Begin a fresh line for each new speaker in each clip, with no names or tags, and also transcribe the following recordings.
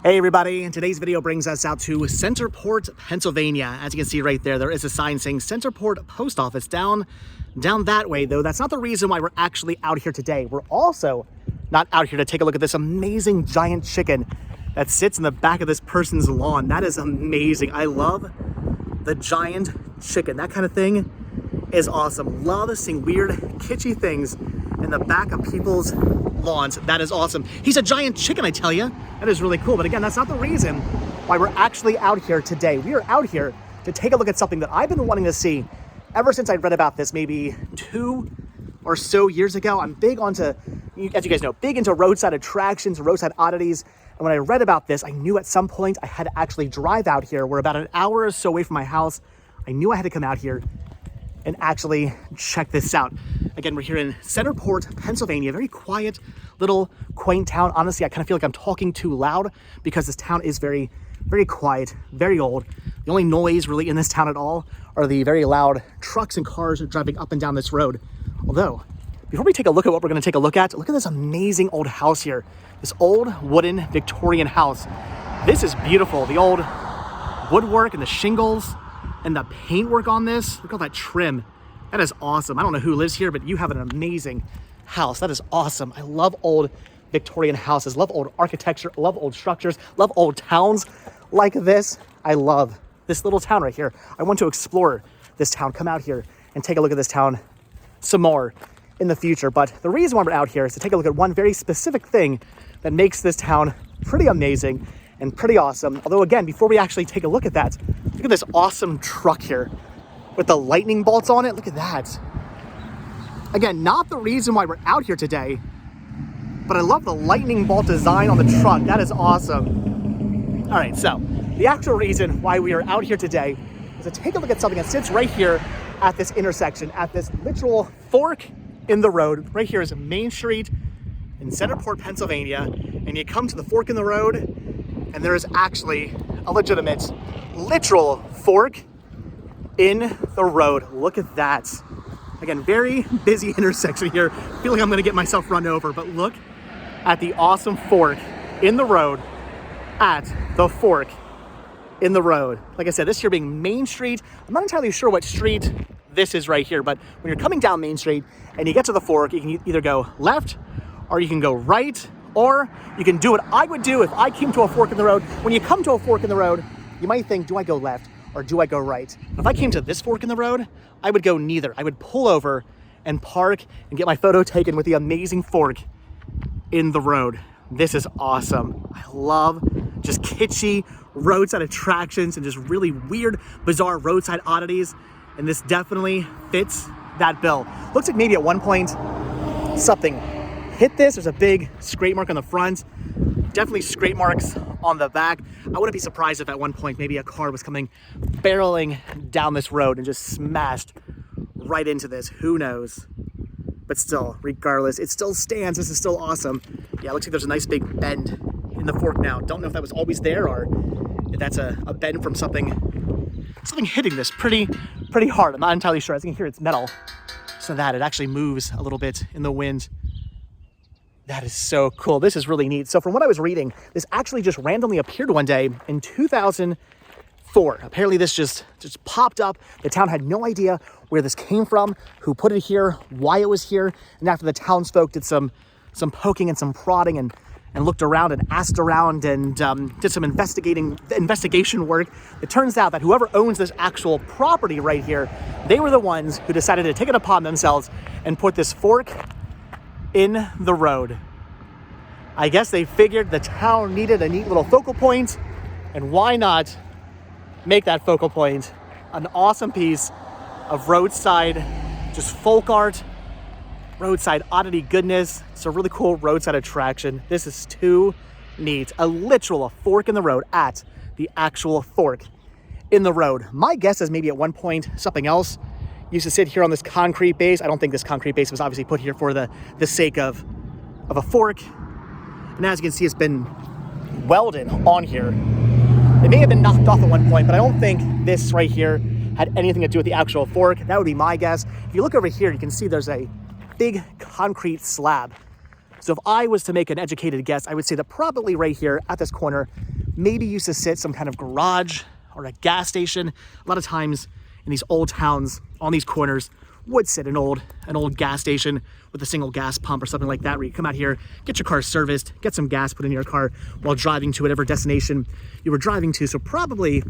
Hey everybody, and today's video brings us out to Centerport, Pennsylvania. As you can see right there, there is a sign saying Centerport Post Office down that way, though. That's not the reason why we're actually out here today. We're also not out here to take a look at this amazing giant chicken that sits in the back of this person's lawn. That is amazing. I love the giant chicken. That kind of thing is awesome. Love seeing weird, kitschy things in the back of people's lawns. That is awesome. He's a giant chicken, I tell you. That is really cool. But again, that's not the reason why we're actually out here today. We are out here to take a look at something that I've been wanting to see ever since I read about this maybe 2 or so years ago. I'm big onto, as you guys know, big into roadside attractions, roadside oddities. And when I read about this, I knew at some point I had to actually drive out here. We're about an hour or so away from my house. I knew I had to come out here and actually check this out. Again, we're here in Centerport, Pennsylvania, very quiet, little quaint town. Honestly, I kind of feel like I'm talking too loud because this town is very, very quiet, very old. The only noise really in this town at all are the very loud trucks and cars driving up and down this road. Although, before we take a look at what we're gonna take a look at this amazing old house here. This old wooden Victorian house. This is beautiful. The old woodwork and the shingles and the paintwork on this. Look at all that trim. That is awesome. I don't know who lives here, but you have an amazing house. That is awesome. I love old Victorian houses, love old architecture, love old structures, love old towns like this. I love this little town right here. I want to explore this town, come out here and take a look at this town some more in the future. But the reason why we're out here is to take a look at one very specific thing that makes this town pretty amazing and pretty awesome. Although again, before we actually take a look at that, look at this awesome truck here with the lightning bolts on it. Look at that. Again, not the reason why we're out here today, but I love the lightning bolt design on the truck. That is awesome. All right, so the actual reason why we are out here today is to take a look at something that sits right here at this intersection, at this literal fork in the road. Right here is Main Street in Centerport, Pennsylvania, and you come to the fork in the road, and there is actually a legitimate, literal fork in the road. Look at that. Again, very busy intersection here. I feel like I'm gonna get myself run over, but look at the awesome fork in the road at the fork in the road. Like I said, this here being Main Street. I'm not entirely sure what street this is right here, but when you're coming down Main Street and you get to the fork, you can either go left or you can go right, or you can do what I would do if I came to a fork in the road. When you come to a fork in the road, you might think, do I go left or do I go right? If I came to this fork in the road, I would go neither. I would pull over and park and get my photo taken with the amazing fork in the road. This is awesome. I love just kitschy roadside attractions and just really weird, bizarre roadside oddities. And this definitely fits that bill. Looks like maybe at one point something hit this. There's a big scrape mark on the front. Definitely scrape marks on the back. I wouldn't be surprised if at one point maybe a car was coming barreling down this road and just smashed right into this. Who knows? But still, regardless, it still stands. This is still awesome. Yeah, it looks like there's a nice big bend in the fork now. Don't know if that was always there or if that's a bend from something hitting this pretty hard. I'm not entirely sure. As you can hear, it's metal, so that it actually moves a little bit in the wind. That is so cool. This is really neat. So from what I was reading, this actually just randomly appeared one day in 2004. Apparently this just popped up. The town had no idea where this came from, who put it here, why it was here. And after the townsfolk did some poking and some prodding and looked around and asked around and did some investigation work, it turns out that whoever owns this actual property right here, they were the ones who decided to take it upon themselves and put this fork in the road. I guess they figured the town needed a neat little focal point, and why not make that focal point an awesome piece of roadside, just folk art, roadside oddity goodness. It's a really cool roadside attraction. This is too neat. A fork in the road at the actual fork in the road. My guess is maybe at one point something else used to sit here on this concrete base. I don't think this concrete base was obviously put here for the sake of a fork. And as you can see, it's been welded on here. It may have been knocked off at one point, but I don't think this right here had anything to do with the actual fork. That would be my guess. If you look over here, you can see there's a big concrete slab So if I was to make an educated guess, I would say that probably right here at this corner, maybe used to sit some kind of garage or a gas station. A lot of times in these old towns, on these corners, would sit an old gas station with a single gas pump or something like that, where you come out here, get your car serviced, get some gas put in your car while driving to whatever destination you were driving to. So probably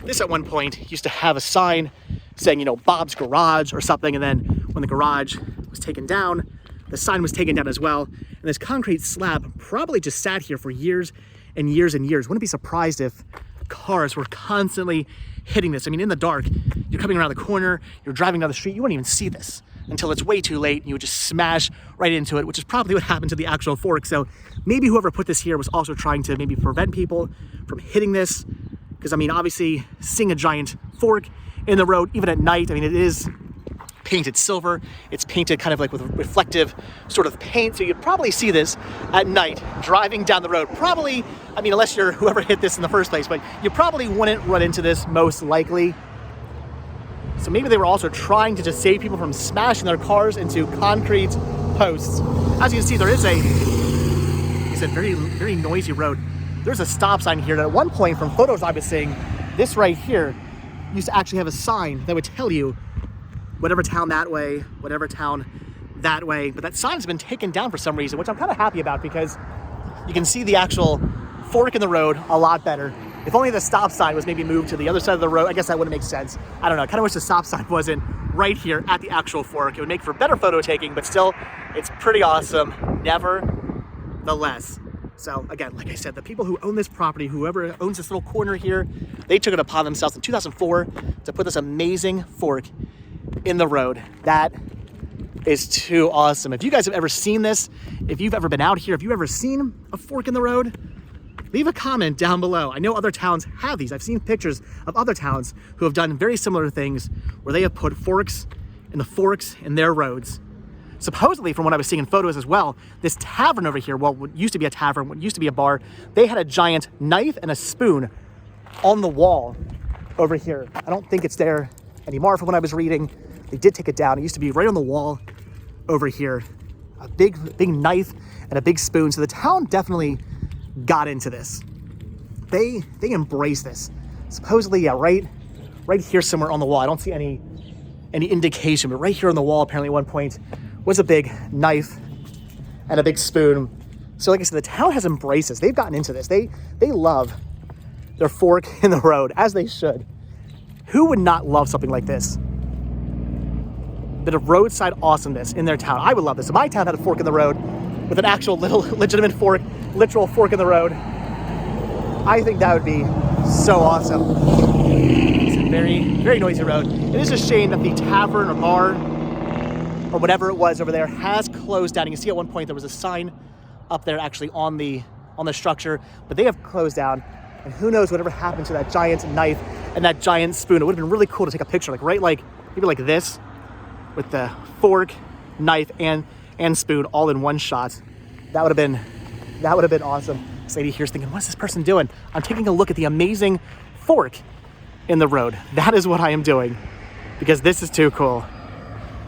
this at one point used to have a sign saying, you know, Bob's Garage or something. And then when the garage was taken down, the sign was taken down as well. And this concrete slab probably just sat here for years and years and years. Wouldn't be surprised if cars were constantly hitting this. I mean, in the dark, you're coming around the corner, you're driving down the street, you wouldn't even see this until it's way too late and you would just smash right into it, which is probably what happened to the actual fork. So maybe whoever put this here was also trying to maybe prevent people from hitting this. Because I mean, obviously seeing a giant fork in the road, even at night, I mean, it is painted silver. It's painted kind of like with reflective sort of paint. So you'd probably see this at night driving down the road. Probably, I mean, unless you're whoever hit this in the first place, but you probably wouldn't run into this most likely. So maybe they were also trying to just save people from smashing their cars into concrete posts. As you can see, there is it's a very, very noisy road. There's a stop sign here that at one point from photos I was seeing, this right here used to actually have a sign that would tell you whatever town that way, whatever town that way. But that sign's been taken down for some reason, which I'm kind of happy about because you can see the actual fork in the road a lot better. If only the stop sign was maybe moved to the other side of the road, I guess that wouldn't make sense. I don't know, I kind of wish the stop sign wasn't right here at the actual fork. It would make for better photo taking, but still, it's pretty awesome, nevertheless. So again, like I said, the people who own this property, whoever owns this little corner here, they took it upon themselves in 2004 to put this amazing fork in the road. That is too awesome. If you guys have ever seen this, if you've ever been out here, if you've ever seen a fork in the road, leave a comment down below. I know other towns have these. I've seen pictures of other towns who have done very similar things where they have put forks in their roads. Supposedly, from what I was seeing in photos as well, this tavern over here, well, what used to be a tavern, what used to be a bar, they had a giant knife and a spoon on the wall over here. I don't think it's there anymore from what I was reading. They did take it down. It used to be right on the wall over here. A big knife and a big spoon. So the town definitely got into this. They embrace this. Supposedly, yeah, right here somewhere on the wall. I don't see any indication, but right here on the wall, apparently at one point, was a big knife and a big spoon. So like I said, the town has embraced this. They've gotten into this. They love their fork in the road, as they should. Who would not love something like this? Bit of roadside awesomeness in their town. I would love this. If my town had a fork in the road with an actual little legitimate fork, literal fork in the road, I think that would be so awesome. It's a very, very noisy road. It is a shame that the tavern or bar or whatever it was over there has closed down. You can see at one point there was a sign up there actually on the structure, but they have closed down. And who knows whatever happened to that giant knife and that giant spoon. It would have been really cool to take a picture, maybe like this, with the fork, knife, and spoon all in one shot. That would have been awesome. This lady here's thinking, what's this person doing? I'm taking a look at the amazing fork in the road. That is what I am doing because this is too cool.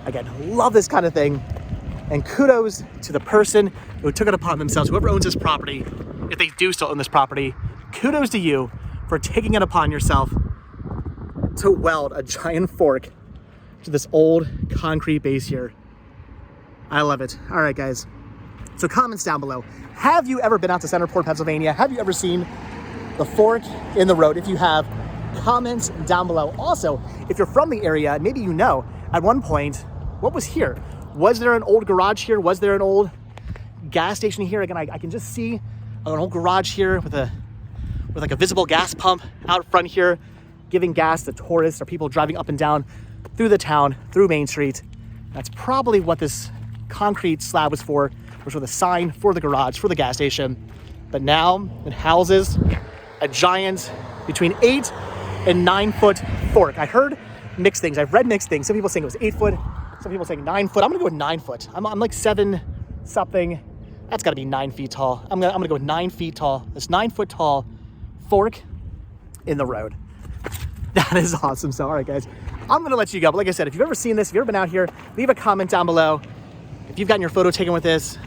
Again, love this kind of thing. And kudos to the person who took it upon themselves, whoever owns this property, if they do still own this property, kudos to you for taking it upon yourself to weld a giant fork to this old concrete base here. I love it. All right, guys. So comments down below. Have you ever been out to Centerport, Pennsylvania? Have you ever seen the fork in the road? If you have, comments down below. Also, if you're from the area, maybe you know, at one point, what was here? Was there an old garage here? Was there an old gas station here? Again, I can just see an old garage here with like a visible gas pump out front here, giving gas to tourists or people driving up and down through the town, through Main Street. That's probably what this concrete slab was for, which was a sign for the garage, for the gas station. But now it houses a giant between 8 and 9 foot fork. I heard mixed things. I've read mixed things. Some people saying it was 8 foot, some people saying 9 foot. I'm gonna go with 9 foot. I'm like 7 something. That's gotta be 9 feet tall. I'm gonna go with 9 feet tall. This 9 foot tall fork in the road. That is awesome. So, all right, guys, I'm gonna let you go. But like I said, if you've ever seen this, if you've ever been out here, leave a comment down below. If you've gotten your photo taken with this,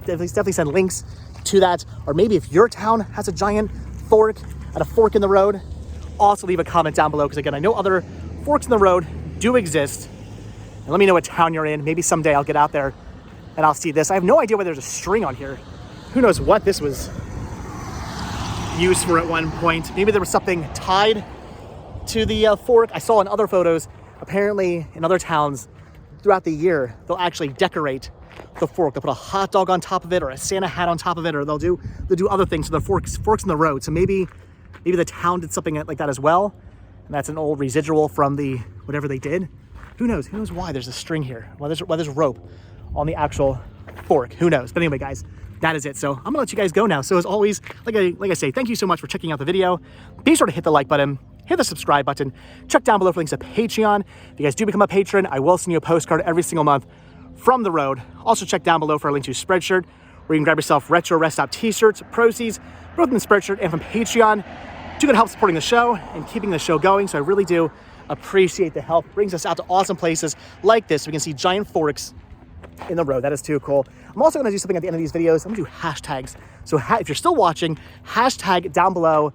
definitely send links to that. Or maybe if your town has a giant fork at a fork in the road, also leave a comment down below, because again, I know other forks in the road do exist. And let me know what town you're in. Maybe someday I'll get out there and I'll see this. I have no idea why there's a string on here. Who knows what this was used for at one point. Maybe there was something tied to the fork. I saw in other photos, apparently in other towns throughout the year, they'll actually decorate the fork. They'll put a hot dog on top of it or a Santa hat on top of it, or they'll do other things to the forks in the road. So maybe the town did something like that as well. And that's an old residual from the whatever they did. Who knows? Who knows why there's a string here? Why there's rope on the actual fork? Who knows? But anyway, guys, that is it. So I'm gonna let you guys go now. So as always, like I say, thank you so much for checking out the video. Be sure to hit the like button, hit the subscribe button, check down below for links to Patreon. If you guys do become a patron, I will send you a postcard every single month from the road. Also check down below for a link to Spreadshirt, where you can grab yourself retro rest stop t-shirts, proceeds, both from the Spreadshirt and from Patreon. It's gonna help supporting the show and keeping the show going. So I really do appreciate the help. It brings us out to awesome places like this. We can see giant forks in the road. That is too cool. I'm also going to do something at the end of these videos. I'm going to do hashtags. So if you're still watching, hashtag down below,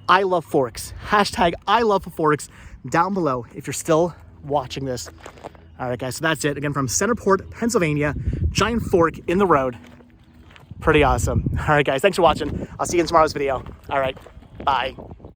I love forks. Hashtag I love forks down below if you're still watching this. All right, guys, so that's it. Again, from Centerport, Pennsylvania, giant fork in the road. Pretty awesome. All right, guys, thanks for watching. I'll see you in tomorrow's video. All right, bye.